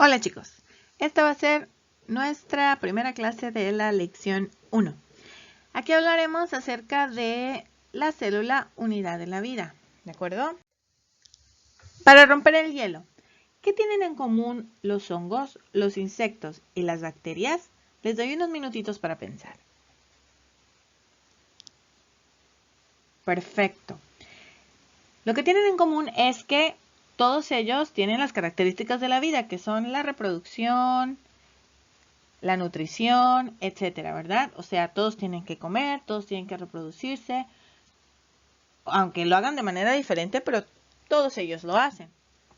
Hola chicos, esta va a ser nuestra primera clase de la lección 1. Aquí hablaremos acerca de la célula unidad de la vida, ¿de acuerdo? Para romper el hielo, ¿qué tienen en común los hongos, los insectos y las bacterias? Les doy unos minutitos para pensar. Perfecto. Lo que tienen en común es que todos ellos tienen las características de la vida, que son la reproducción, la nutrición, etcétera, ¿verdad? O sea, todos tienen que comer, todos tienen que reproducirse, aunque lo hagan de manera diferente, pero todos ellos lo hacen.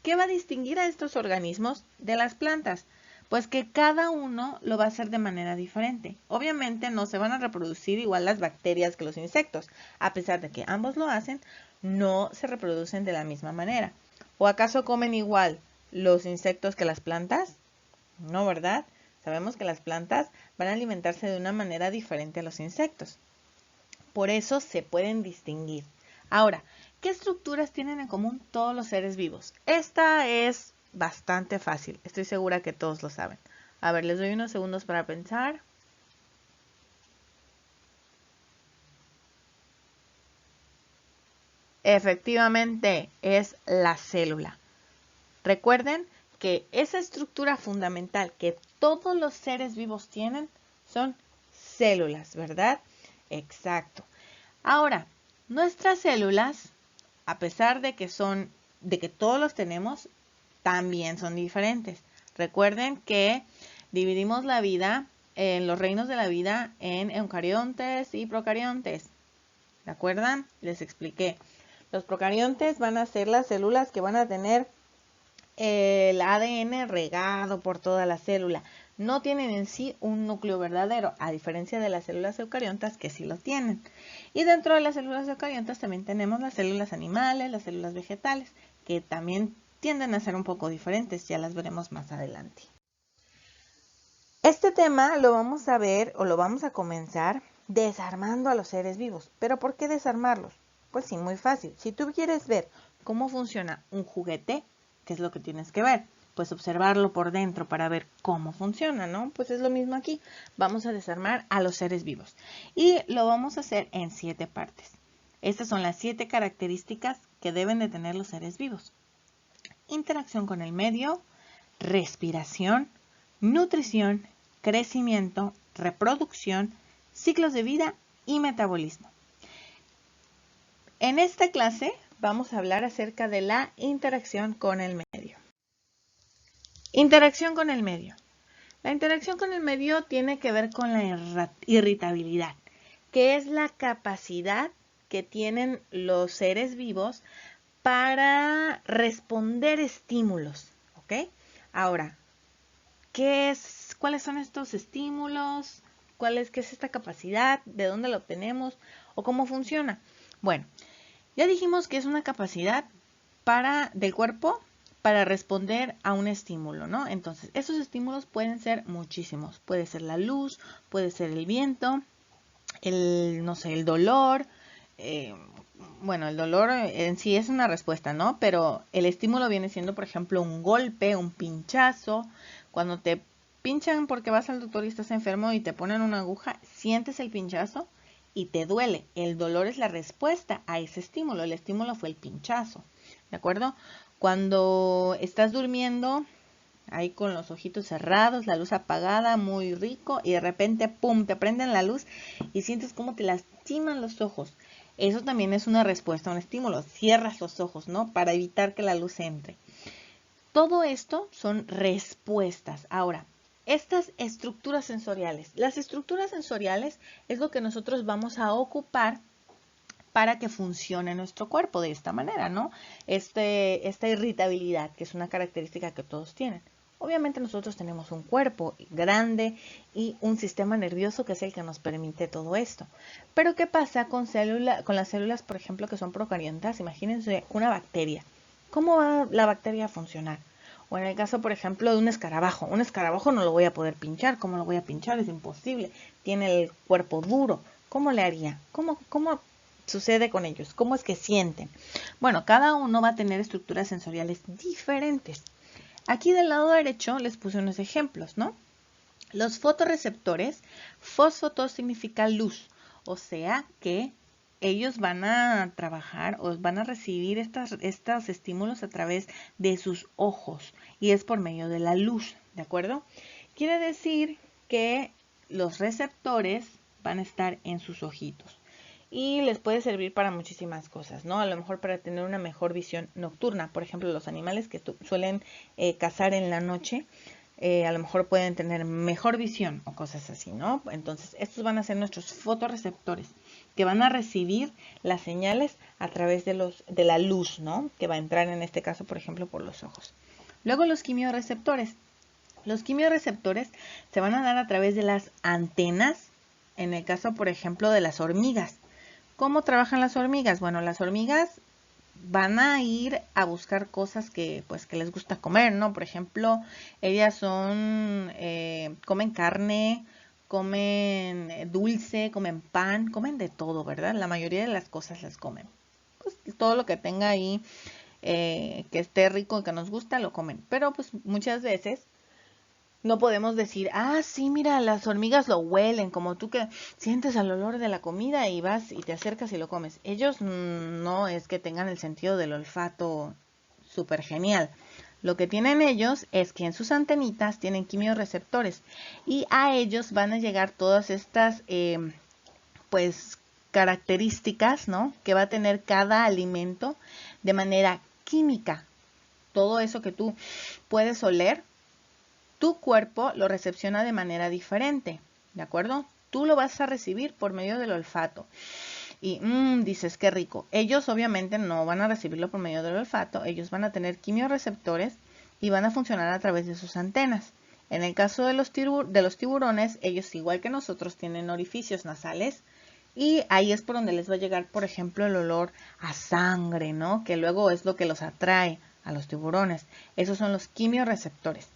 ¿Qué va a distinguir a estos organismos de las plantas? Pues que cada uno lo va a hacer de manera diferente. Obviamente no se van a reproducir igual las bacterias que los insectos. A pesar de que ambos lo hacen, no se reproducen de la misma manera. ¿O acaso comen igual los insectos que las plantas? No, ¿verdad? Sabemos que las plantas van a alimentarse de una manera diferente a los insectos. Por eso se pueden distinguir. Ahora, ¿qué estructuras tienen en común todos los seres vivos? Esta es bastante fácil. Estoy segura que todos lo saben. A ver, les doy unos segundos para pensar. Efectivamente, es la célula. Recuerden que esa estructura fundamental que todos los seres vivos tienen son células, ¿verdad? Exacto. Ahora, nuestras células, a pesar de que todos los tenemos, también son diferentes. Recuerden que dividimos la vida en los reinos de la vida en eucariontes y procariontes. ¿De acuerdo? Les expliqué. Los procariontes van a ser las células que van a tener el ADN regado por toda la célula. No tienen en sí un núcleo verdadero, a diferencia de las células eucariontas que sí lo tienen. Y dentro de las células eucariontas también tenemos las células animales, las células vegetales, que también tienden a ser un poco diferentes, ya las veremos más adelante. Este tema lo vamos a ver o lo vamos a comenzar desarmando a los seres vivos. ¿Pero por qué desarmarlos? Pues sí, muy fácil. Si tú quieres ver cómo funciona un juguete, ¿qué es lo que tienes que ver? Pues observarlo por dentro para ver cómo funciona, ¿no? Pues es lo mismo aquí. Vamos a desarmar a los seres vivos. Y lo vamos a hacer en 7 partes. Estas son las 7 características que deben de tener los seres vivos. Interacción con el medio, respiración, nutrición, crecimiento, reproducción, ciclos de vida y metabolismo. En esta clase vamos a hablar acerca de la interacción con el medio. Interacción con el medio. La interacción con el medio tiene que ver con la irritabilidad, que es la capacidad que tienen los seres vivos para responder estímulos, ¿ok? Ahora, ¿cuáles son estos estímulos? ¿Qué es esta capacidad? ¿De dónde la obtenemos? ¿O cómo funciona? Bueno, ya dijimos que es una capacidad del cuerpo para responder a un estímulo, ¿no? Entonces, esos estímulos pueden ser muchísimos. Puede ser la luz, puede ser el viento, el dolor. Bueno, el dolor en sí es una respuesta, ¿no? Pero el estímulo viene siendo, por ejemplo, un golpe, un pinchazo. Cuando te pinchan porque vas al doctor y estás enfermo y te ponen una aguja, sientes el pinchazo y te duele. El dolor es la respuesta a ese estímulo. El estímulo fue el pinchazo, ¿de acuerdo? Cuando estás durmiendo, ahí con los ojitos cerrados, la luz apagada, muy rico, y de repente, ¡pum!, te prenden la luz y sientes cómo te lastiman los ojos. Eso también es una respuesta a un estímulo. Cierras los ojos, ¿no? Para evitar que la luz entre. Todo esto son respuestas. Ahora, estas estructuras sensoriales. Las estructuras sensoriales es lo que nosotros vamos a ocupar para que funcione nuestro cuerpo de esta manera, ¿no? Esta irritabilidad, que es una característica que todos tienen. Obviamente nosotros tenemos un cuerpo grande y un sistema nervioso que es el que nos permite todo esto. Pero ¿qué pasa con las células, por ejemplo, que son procariontas? Imagínense una bacteria. ¿Cómo va la bacteria a funcionar? O en el caso, por ejemplo, de un escarabajo. Un escarabajo no lo voy a poder pinchar. ¿Cómo lo voy a pinchar? Es imposible. Tiene el cuerpo duro. ¿Cómo le haría? ¿Cómo sucede con ellos? ¿Cómo es que sienten? Bueno, cada uno va a tener estructuras sensoriales diferentes. Aquí del lado derecho les puse unos ejemplos, ¿no? Los fotorreceptores, fosfoto significa luz, o sea que ellos van a trabajar o van a recibir estos estímulos a través de sus ojos y es por medio de la luz, ¿de acuerdo? Quiere decir que los receptores van a estar en sus ojitos y les puede servir para muchísimas cosas, ¿no? A lo mejor para tener una mejor visión nocturna. Por ejemplo, los animales que suelen cazar en la noche, a lo mejor pueden tener mejor visión o cosas así, ¿no? Entonces, estos van a ser nuestros fotorreceptores que van a recibir las señales a través de la luz, ¿no? Que va a entrar en este caso, por ejemplo, por los ojos. Luego los quimiorreceptores. Los quimiorreceptores se van a dar a través de las antenas, en el caso, por ejemplo, de las hormigas. ¿Cómo trabajan las hormigas? Bueno, las hormigas van a ir a buscar cosas que les gusta comer, ¿no? Por ejemplo, ellas comen carne, comen dulce, comen pan, comen de todo, ¿verdad? La mayoría de las cosas las comen. Pues todo lo que tenga ahí que esté rico y que nos gusta, lo comen. Pero pues muchas veces no podemos decir, sí, mira, las hormigas lo huelen, como tú que sientes el olor de la comida y vas y te acercas y lo comes. Ellos no es que tengan el sentido del olfato súper genial. Lo que tienen ellos es que en sus antenitas tienen quimiorreceptores y a ellos van a llegar todas estas, características, ¿no? Que va a tener cada alimento de manera química. Todo eso que tú puedes oler, tu cuerpo lo recepciona de manera diferente, ¿de acuerdo? Tú lo vas a recibir por medio del olfato. Y dices, qué rico. Ellos obviamente no van a recibirlo por medio del olfato, ellos van a tener quimiorreceptores y van a funcionar a través de sus antenas. En el caso de los tiburones, ellos igual que nosotros tienen orificios nasales y ahí es por donde les va a llegar, por ejemplo, el olor a sangre, ¿no? Que luego es lo que los atrae a los tiburones. Esos son los quimiorreceptores.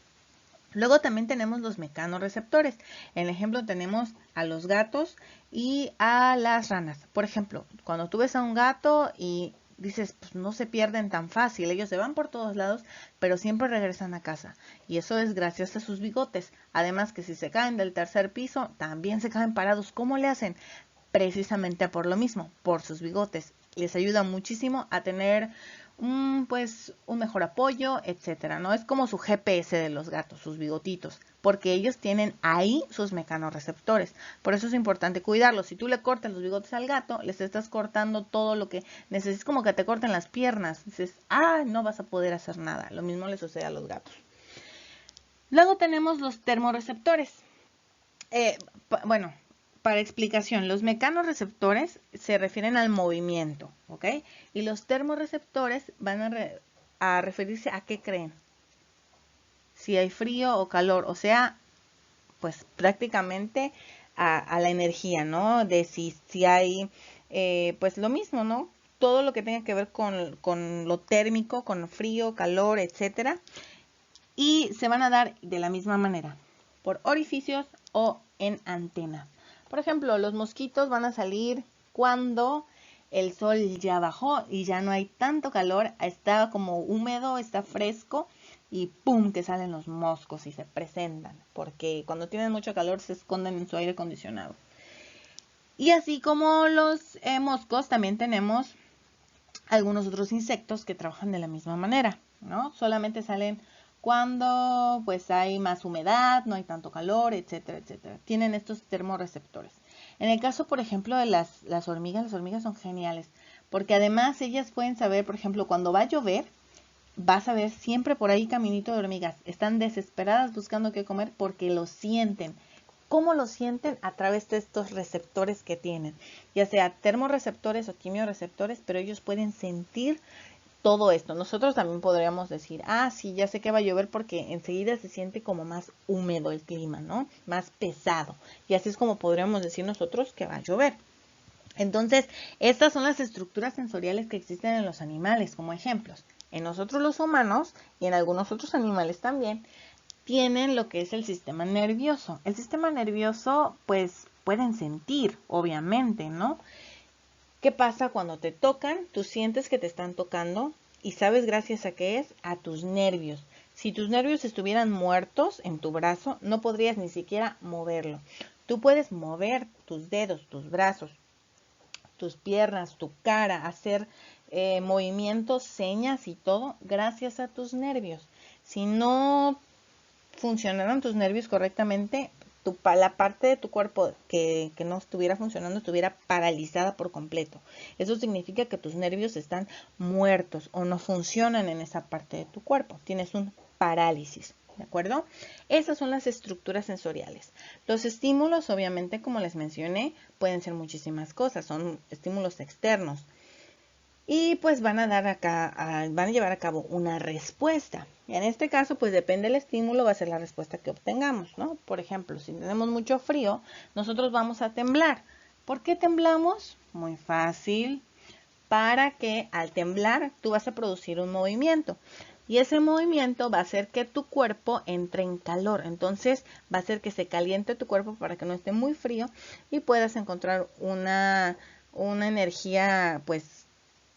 Luego también tenemos los mecanorreceptores. En el ejemplo tenemos a los gatos y a las ranas. Por ejemplo, cuando tú ves a un gato y dices, pues no se pierden tan fácil, ellos se van por todos lados, pero siempre regresan a casa. Y eso es gracias a sus bigotes. Además que si se caen del tercer piso, también se caen parados. ¿Cómo le hacen? Precisamente por lo mismo, por sus bigotes. Les ayuda muchísimo a tener un mejor apoyo, etcétera, ¿no? Es como su GPS de los gatos, sus bigotitos, porque ellos tienen ahí sus mecanorreceptores. Por eso es importante cuidarlos. Si tú le cortas los bigotes al gato, les estás cortando todo lo que necesitas, como que te corten las piernas. Dices, no vas a poder hacer nada. Lo mismo le sucede a los gatos. Luego tenemos los termorreceptores. Para explicación, los mecanorreceptores se refieren al movimiento, ¿ok? Y los termorreceptores van a referirse a qué creen. Si hay frío o calor, o sea, pues prácticamente a la energía, ¿no? De si hay, pues lo mismo, ¿no? Todo lo que tenga que ver con lo térmico, con frío, calor, etcétera. Y se van a dar de la misma manera, por orificios o en antenas. Por ejemplo, los mosquitos van a salir cuando el sol ya bajó y ya no hay tanto calor, está como húmedo, está fresco y ¡pum! Que salen los moscos y se presentan, porque cuando tienen mucho calor se esconden en su aire acondicionado. Y así como los moscos, también tenemos algunos otros insectos que trabajan de la misma manera, ¿no? Solamente salen cuando pues hay más humedad, no hay tanto calor, etcétera, etcétera. Tienen estos termorreceptores. En el caso, por ejemplo, de las hormigas son geniales, porque además ellas pueden saber, por ejemplo, cuando va a llover, vas a ver siempre por ahí caminito de hormigas. Están desesperadas buscando qué comer porque lo sienten. ¿Cómo lo sienten? A través de estos receptores que tienen, ya sea termorreceptores o quimiorreceptores, pero ellos pueden sentir todo esto. Nosotros también podríamos decir, sí, ya sé que va a llover porque enseguida se siente como más húmedo el clima, ¿no? Más pesado. Y así es como podríamos decir nosotros que va a llover. Entonces, estas son las estructuras sensoriales que existen en los animales, como ejemplos. En nosotros los humanos y en algunos otros animales también, tienen lo que es el sistema nervioso. El sistema nervioso, pues, pueden sentir, obviamente, ¿no? ¿Qué pasa cuando te tocan? Tú sientes que te están tocando y sabes gracias a qué es, a tus nervios. Si tus nervios estuvieran muertos en tu brazo, no podrías ni siquiera moverlo. Tú puedes mover tus dedos, tus brazos, tus piernas, tu cara, hacer movimientos, señas y todo gracias a tus nervios. Si no funcionaran tus nervios correctamente, la parte de tu cuerpo que no estuviera funcionando estuviera paralizada por completo. Eso significa que tus nervios están muertos o no funcionan en esa parte de tu cuerpo. Tienes un parálisis, ¿de acuerdo? Esas son las estructuras sensoriales. Los estímulos, obviamente, como les mencioné, pueden ser muchísimas cosas. Son estímulos externos. Y pues van a llevar a cabo una respuesta. En este caso, pues depende del estímulo, va a ser la respuesta que obtengamos, ¿no? Por ejemplo, si tenemos mucho frío, nosotros vamos a temblar. ¿Por qué temblamos? Muy fácil. Para que al temblar tú vas a producir un movimiento. Y ese movimiento va a hacer que tu cuerpo entre en calor. Entonces va a hacer que se caliente tu cuerpo para que no esté muy frío y puedas encontrar una energía, pues,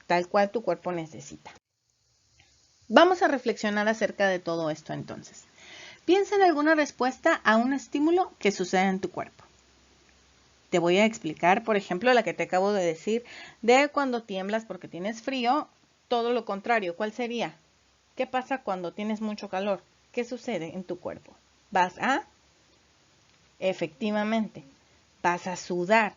tal cual tu cuerpo necesita. Vamos a reflexionar acerca de todo esto entonces. Piensa en alguna respuesta a un estímulo que sucede en tu cuerpo. Te voy a explicar, por ejemplo, la que te acabo de decir, de cuando tiemblas porque tienes frío, todo lo contrario. ¿Cuál sería? ¿Qué pasa cuando tienes mucho calor? ¿Qué sucede en tu cuerpo? Efectivamente, vas a sudar.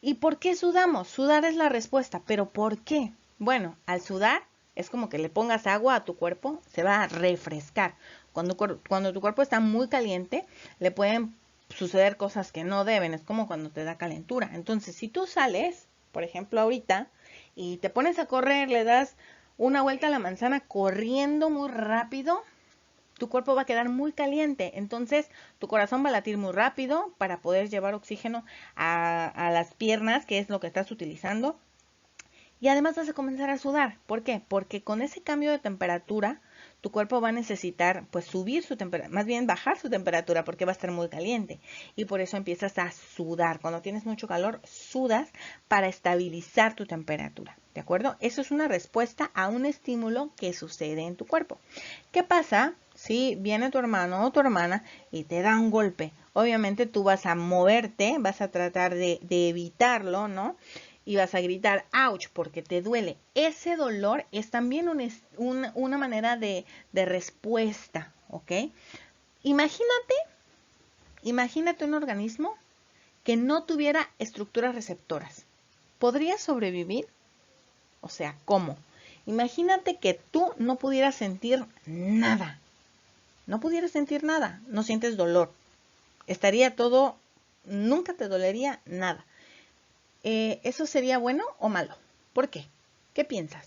¿Y por qué sudamos? Sudar es la respuesta, pero ¿por qué? Bueno, al sudar es como que le pongas agua a tu cuerpo, se va a refrescar. Cuando tu cuerpo está muy caliente, le pueden suceder cosas que no deben, es como cuando te da calentura. Entonces, si tú sales, por ejemplo ahorita, y te pones a correr, le das una vuelta a la manzana corriendo muy rápido, tu cuerpo va a quedar muy caliente, entonces tu corazón va a latir muy rápido para poder llevar oxígeno a las piernas, que es lo que estás utilizando, y además vas a comenzar a sudar. ¿Por qué? Porque con ese cambio de temperatura, tu cuerpo va a necesitar pues subir su temperatura, más bien bajar su temperatura porque va a estar muy caliente. Y por eso empiezas a sudar. Cuando tienes mucho calor, sudas para estabilizar tu temperatura. ¿De acuerdo? Eso es una respuesta a un estímulo que sucede en tu cuerpo. ¿Qué pasa si viene tu hermano o tu hermana y te da un golpe? Obviamente tú vas a moverte, vas a tratar de evitarlo, ¿no? Y vas a gritar ouch porque te duele. Ese dolor es también una manera de respuesta, ¿ok? Imagínate un organismo que no tuviera estructuras receptoras. ¿Podría sobrevivir? O sea, ¿cómo? Imagínate que tú no pudieras sentir nada. No pudieras sentir nada. No sientes dolor. Estaría todo, nunca te dolería nada. ¿Eso sería bueno o malo? ¿Por qué? ¿Qué piensas?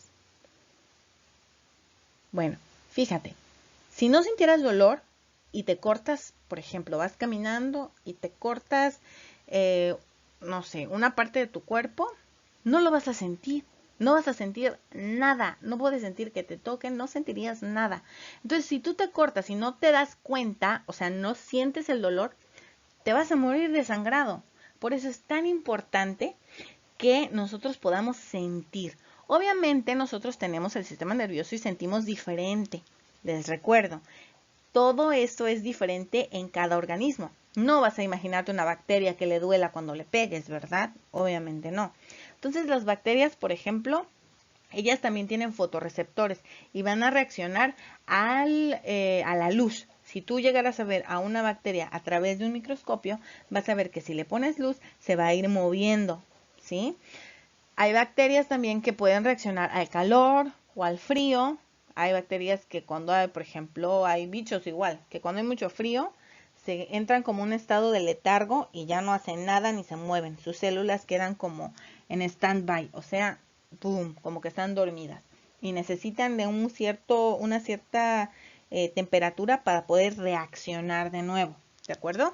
Bueno, fíjate, si no sintieras dolor y te cortas, por ejemplo, vas caminando y te cortas, no sé, una parte de tu cuerpo, no lo vas a sentir. No vas a sentir nada, no puedes sentir que te toquen, no sentirías nada. Entonces, si tú te cortas y no te das cuenta, o sea, no sientes el dolor, te vas a morir desangrado. Por eso es tan importante que nosotros podamos sentir. Obviamente nosotros tenemos el sistema nervioso y sentimos diferente. Les recuerdo, todo esto es diferente en cada organismo. No vas a imaginarte una bacteria que le duela cuando le pegues, ¿verdad? Obviamente no. Entonces las bacterias, por ejemplo, ellas también tienen fotorreceptores y van a reaccionar a la luz. Si tú llegaras a ver a una bacteria a través de un microscopio, vas a ver que si le pones luz, se va a ir moviendo, ¿sí? Hay bacterias también que pueden reaccionar al calor o al frío. Hay bacterias que cuando hay, por ejemplo, hay bichos igual, que cuando hay mucho frío, se entran como un estado de letargo y ya no hacen nada ni se mueven. Sus células quedan como en stand-by, o sea, boom, como que están dormidas. Y necesitan de una cierta temperatura para poder reaccionar de nuevo, ¿de acuerdo?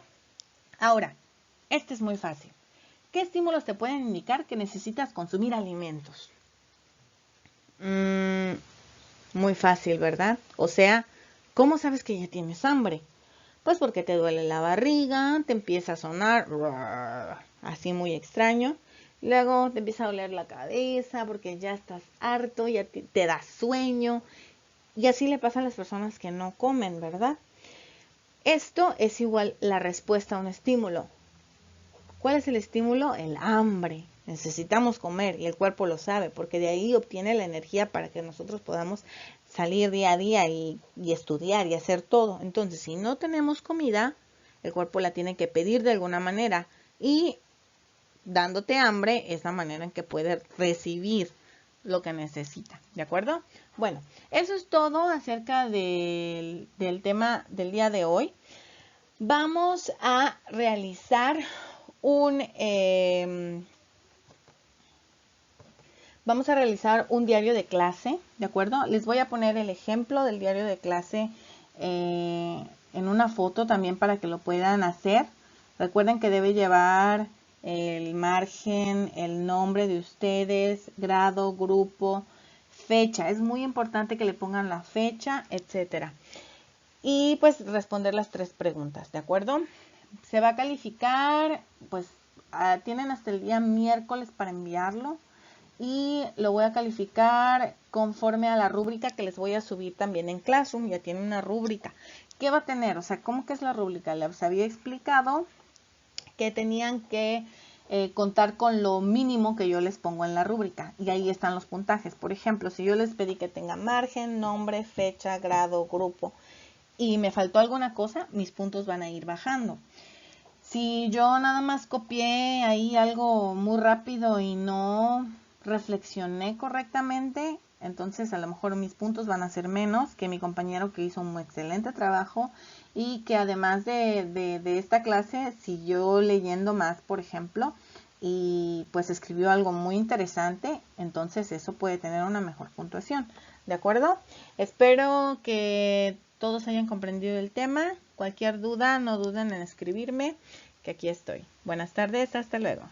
Ahora, este es muy fácil. ¿Qué estímulos te pueden indicar que necesitas consumir alimentos? Muy fácil, ¿verdad? O sea, ¿cómo sabes que ya tienes hambre? Pues porque te duele la barriga, te empieza a sonar así muy extraño. Luego te empieza a doler la cabeza porque ya estás harto, ya te da sueño. Y así le pasa a las personas que no comen, ¿verdad? Esto es igual la respuesta a un estímulo. ¿Cuál es el estímulo? El hambre. Necesitamos comer y el cuerpo lo sabe, porque de ahí obtiene la energía para que nosotros podamos salir día a día y estudiar y hacer todo. Entonces, si no tenemos comida, el cuerpo la tiene que pedir de alguna manera, y dándote hambre es la manera en que puede recibir lo que necesita, ¿de acuerdo? Bueno, eso es todo acerca del tema del día de hoy. Vamos a realizar un diario de clase, ¿de acuerdo? Les voy a poner el ejemplo del diario de clase en una foto también para que lo puedan hacer. Recuerden que debe llevar el margen, el nombre de ustedes, grado, grupo, fecha. Es muy importante que le pongan la fecha, etcétera. Y pues responder las 3 preguntas, ¿de acuerdo? Se va a calificar, pues tienen hasta el día miércoles para enviarlo. Y lo voy a calificar conforme a la rúbrica que les voy a subir también en Classroom. Ya tiene una rúbrica. ¿Qué va a tener? O sea, ¿cómo que es la rúbrica? Les había explicado que tenían que contar con lo mínimo que yo les pongo en la rúbrica. Y ahí están los puntajes. Por ejemplo, si yo les pedí que tenga margen, nombre, fecha, grado, grupo, y me faltó alguna cosa, mis puntos van a ir bajando. Si yo nada más copié ahí algo muy rápido y no reflexioné correctamente, entonces a lo mejor mis puntos van a ser menos que mi compañero que hizo un excelente trabajo y que además de esta clase siguió leyendo más, por ejemplo, y pues escribió algo muy interesante, entonces eso puede tener una mejor puntuación. ¿De acuerdo? Espero que todos hayan comprendido el tema. Cualquier duda, no duden en escribirme, que aquí estoy. Buenas tardes, hasta luego.